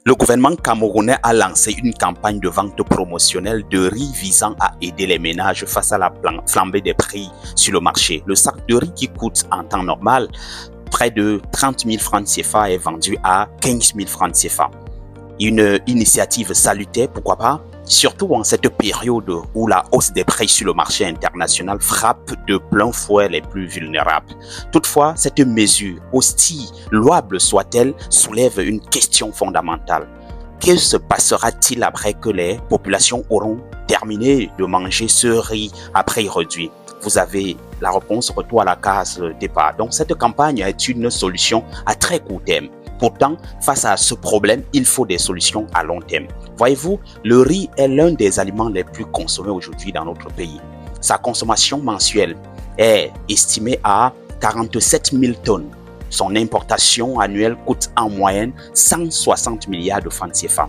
Le gouvernement camerounais a lancé une campagne de vente promotionnelle de riz visant à aider les ménages face à la flambée des prix sur le marché. Le sac de riz qui coûte en temps normal près de 30 000 francs CFA est vendu à 15 000 francs CFA. Une initiative salutaire, pourquoi pas, surtout en cette période où la hausse des prix sur le marché international frappe de plein fouet les plus vulnérables. Toutefois, cette mesure, aussi louable soit-elle, soulève une question fondamentale. Que se passera-t-il après que les populations auront terminé de manger ce riz à prix réduit? Vous avez la réponse, retour à la case départ. Donc cette campagne est une solution à très court terme. Pourtant, face à ce problème, il faut des solutions à long terme. Voyez-vous, le riz est l'un des aliments les plus consommés aujourd'hui dans notre pays. Sa consommation mensuelle est estimée à 47 000 tonnes. Son importation annuelle coûte en moyenne 160 milliards de francs CFA.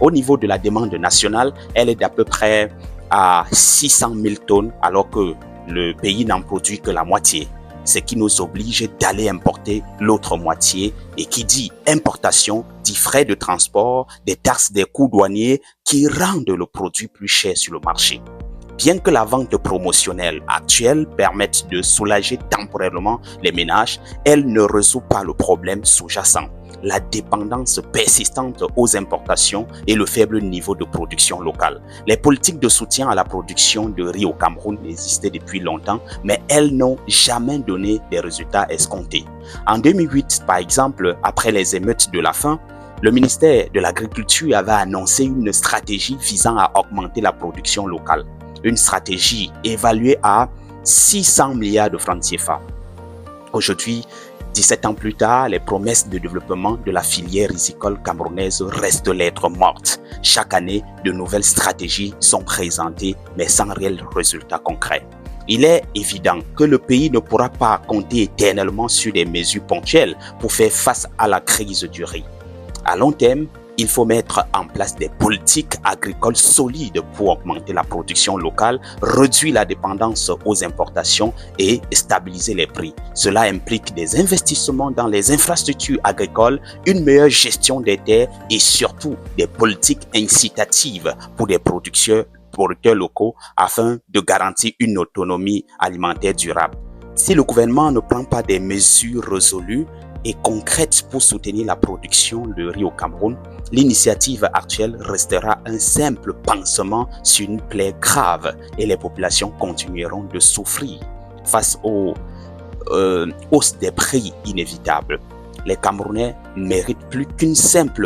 Au niveau de la demande nationale, elle est d'à peu près à 600 000 tonnes alors que le pays n'en produit que la moitié. Ce qui nous oblige d'aller importer l'autre moitié, et qui dit importation dit frais de transport, des taxes, des coûts douaniers qui rendent le produit plus cher sur le marché. Bien que la vente promotionnelle actuelle permette de soulager temporairement les ménages, elle ne résout pas le problème sous-jacent, la dépendance persistante aux importations et le faible niveau de production locale. Les politiques de soutien à la production de riz au Cameroun existaient depuis longtemps, mais elles n'ont jamais donné des résultats escomptés. En 2008, par exemple, après les émeutes de la faim, le ministère de l'Agriculture avait annoncé une stratégie visant à augmenter la production locale. Une stratégie évaluée à 600 milliards de francs CFA. Aujourd'hui, 17 ans plus tard, les promesses de développement de la filière rizicole camerounaise restent lettres mortes. Chaque année, de nouvelles stratégies sont présentées, mais sans réel résultat concret. Il est évident que le pays ne pourra pas compter éternellement sur des mesures ponctuelles pour faire face à la crise du riz. À long terme, il faut mettre en place des politiques agricoles solides pour augmenter la production locale, réduire la dépendance aux importations et stabiliser les prix. Cela implique des investissements dans les infrastructures agricoles, une meilleure gestion des terres et surtout des politiques incitatives pour des producteurs locaux afin de garantir une autonomie alimentaire durable. Si le gouvernement ne prend pas des mesures résolues et concrètes pour soutenir la production de riz au Cameroun, l'initiative actuelle restera un simple pansement sur une plaie grave et les populations continueront de souffrir face aux hausses des prix inévitables. Les Camerounais méritent plus qu'une simple